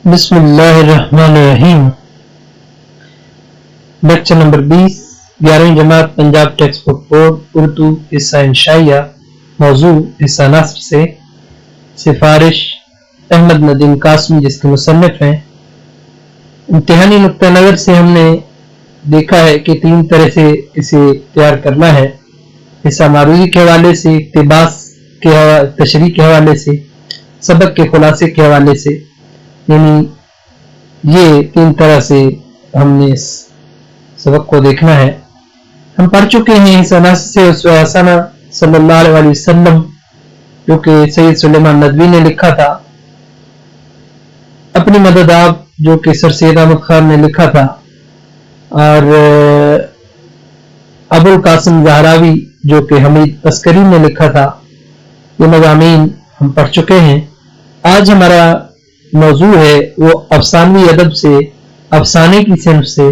बिस्मिल्लाहिर्रहमानिर्रहीम। Lecture number 20, 11वीं जमात Punjab textbook board Urdu हिस्सा इंशाइया। मौजू हिस्सा नस्र से सिफारिश अहमद नदीम कासमी जिसके मुसन्निफ हैं। इम्तिहानी नुक्ता नज़र से हमने देखा है कि 3 तरह से इसे तैयार करना है। हिस्सा मारूजी के हवाले से, इक्तिबास के तशरीह के हवाले से, सबक के खुलासे के हवाले से, यानी ये 3 तरह से हमने इस सबक को देखना है। हम पढ़ चुके हैं हिस्सा नस्र से हसना सल्लल्लाहु अलैहि वसल्लम जो कि सैयद सुलेमान नदवी ने लिखा था, अपनी मदद आप जो कि सर सैयद अहमद खान ने लिखा था, और अबुल कासिम ज़हरावी जो कि हमीद अस्करी ने लिखा था। ये मज़ामीन हम पढ़ चुके हैं। आज हमारा मौजू है वो अफसानवी अदब से, अफसाने की सिन्फ से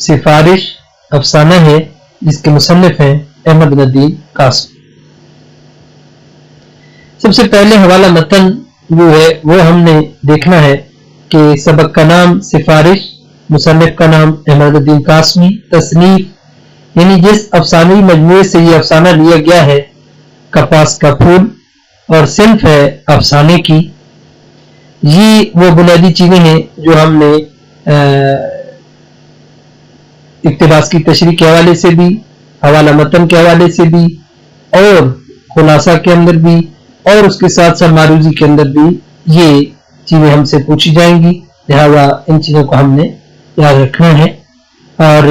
सिफारिश अफसाना है जिसके मुसन्निफ हैं अहमद नदीम कासमी। सबसे पहले हवाला मतन जो है वो हमने देखना है कि सबक का नाम सिफारिश, मुसन्निफ का नाम अहमद नदीम कासमी, तसनीफ यानी जिस अफसानवी मजमूए से ये अफसाना लिया गया है कपास का फूल, और सिन्फ है अफसाने की। ये वो बुनियादी चीजें हैं जो हमने इक्तिबास की तशरीह के हवाले से भी, हवाला मतन के हवाले से भी, और खुलासा के अंदर भी, और उसके साथ साथ मारूजी के अंदर भी ये चीजें हमसे पूछी जाएंगी। लिहाजा इन चीजों को हमने याद रखना है। और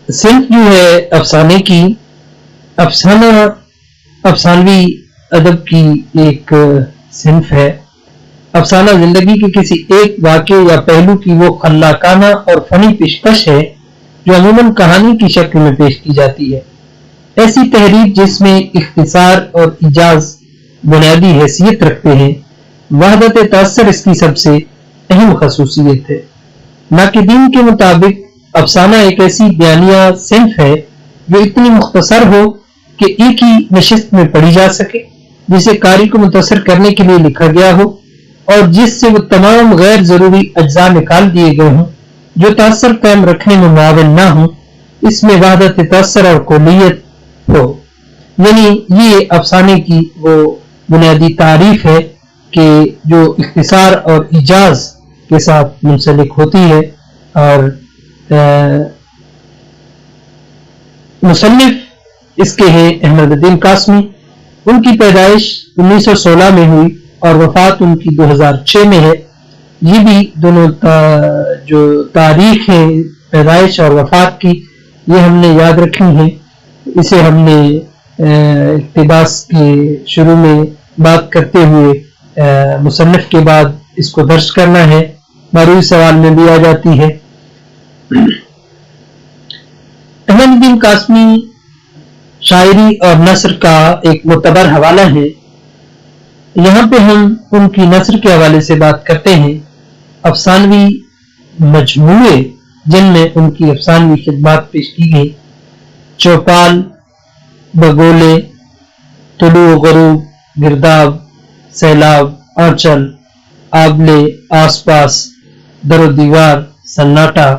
सिन्फ जो है अफसाने की, अफसाना अफसानवी अदब की एक सिन्फ है। अफसाना जिंदगी के किसी एक वाक़े या पहलू की वो खल्लाकाना और फनी पेशकश है जो अमूमन कहानी की शक्ल में पेश की जाती है। ऐसी तहरीर जिसमें इख्तिसार और इजाज बुनियादी हैसियत रखते हैं। वहदत तासर इसकी सबसे अहम खसूसियत है। नाकिदीन के मुताबिक अफसाना एक ऐसी बयानिया सिन्फ है जो इतनी मुख्तसर हो कि एक ही नशिस्त में पढ़ी जा सके, जिसे कारी को मुतासर करने के लिए लिखा गया हो, और जिससे वो तमाम गैर जरूरी अज्जा निकाल दिए गए हों जो तासर कायम रखने में मुआविन ना हो। इसमें वहदत तासर और कुलियत हो। यानी ये अफसाने की वो बुनियादी तारीफ है कि जो इख्तिसार और इजाज के साथ मुंसलिक होती है। और मुसन्निफ इसके हैं अहमद नदीम कासमी। उनकी पैदाइश 1916 में हुई और वफात उनकी 2006 में है। ये भी दोनों जो तारीख है पैदाइश और वफात की, ये हमने याद रखनी है। इसे हमने इक्तिबास के शुरू में बात करते हुए मुसन्निफ के बाद इसको दर्ज करना है। मारूई सवाल में भी आ जाती है। अहमद नदीम कासमी शायरी और नस्र का एक मुतबर हवाला है। यहाँ पे हम उनकी नस्र के हवाले से बात करते हैं। अफसानवी मजमूए जिनमें उनकी अफसानवी खिदमात पेश की गई, चौपाल, बगोले, तुलू गरूब, गिरदाब, सैलाब, आंचल, आबले, आसपास, दरो दीवार, सन्नाटा,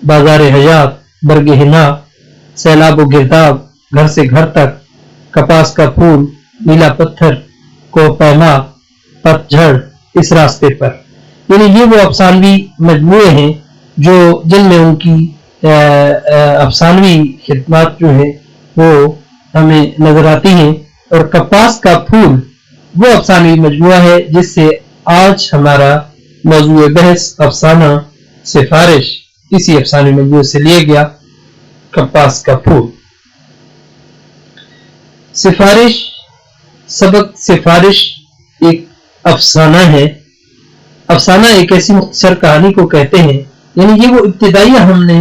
बाजार हयात, बरगे हिना, सैलाब व गिरदाब, घर से घर तक, कपास का फूल, नीला पत्थर, को पैमा, पतझड़, इस रास्ते पर। यानी ये वो अफसानवी मजमूए हैं जो जिनमें उनकी अफसानवी खिदमात जो है वो हमें नजर आती हैं। और कपास का फूल वो अफसानवी मजमूआ है जिससे आज हमारा मौजूद बहस अफसाना सिफारिश इसी अफसानवी मजमूए से लिया गया, कपास का फूल। सिफारिश सबक सिफारिश एक अफसाना है। अफसाना एक ऐसी मुख्तसर कहानी को कहते हैं, यानी ये वो इब्तिदाई हमने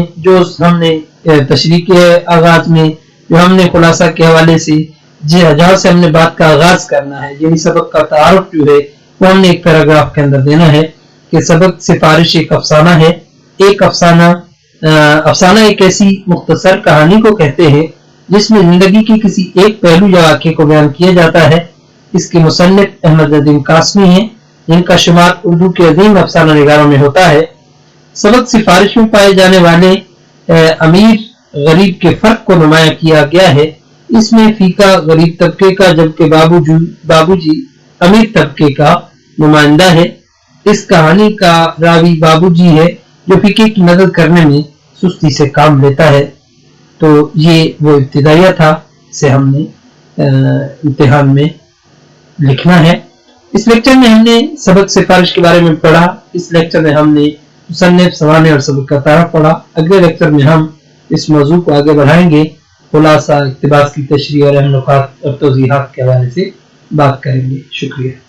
तशरीह के आगाज में जो हमने खुलासा के हवाले से जहाँ से हमने बात का आगाज करना है, यानी सबक का तारुफ जो है वो हमने एक पैराग्राफ के अंदर देना है कि सबक सिफारिश एक अफसाना है। एक अफसाना एक ऐसी मुख्तसर कहानी को कहते हैं जिसमें जिंदगी की किसी एक पहलू या वाक़े को बयान किया जाता है। इसके मुसन्निफ अहमद नदीम कासमी हैं जिनका शुमार उर्दू के अजीम अफसाना निगारों में होता है। सबक सिफारिश में पाए जाने वाले अमीर गरीब के फर्क को नुमाया किया गया है। इसमें फीका गरीब तबके का, जबकि बाबूजी अमीर तबके का नुमाइंदा है। इस कहानी का रावी बाबूजी है, जो फीके की मदद करने में सुस्ती से काम लेता है। तो ये वो इब्तिदाइया था, इसे हमने इम्तिहान में लिखना है। इस लेक्चर में हमने सबक सिफारिश के बारे में पढ़ा। इस लेक्चर में हमने मुसन्निफ, सवाने और सबक का तारफ पढ़ा। अगले लेक्चर में हम इस मौजू को आगे बढ़ाएंगे, खुलासा, इक्तिबास की तशरीह और अहम नुकात और तौज़ीहात के हवाले से बात करेंगे। शुक्रिया।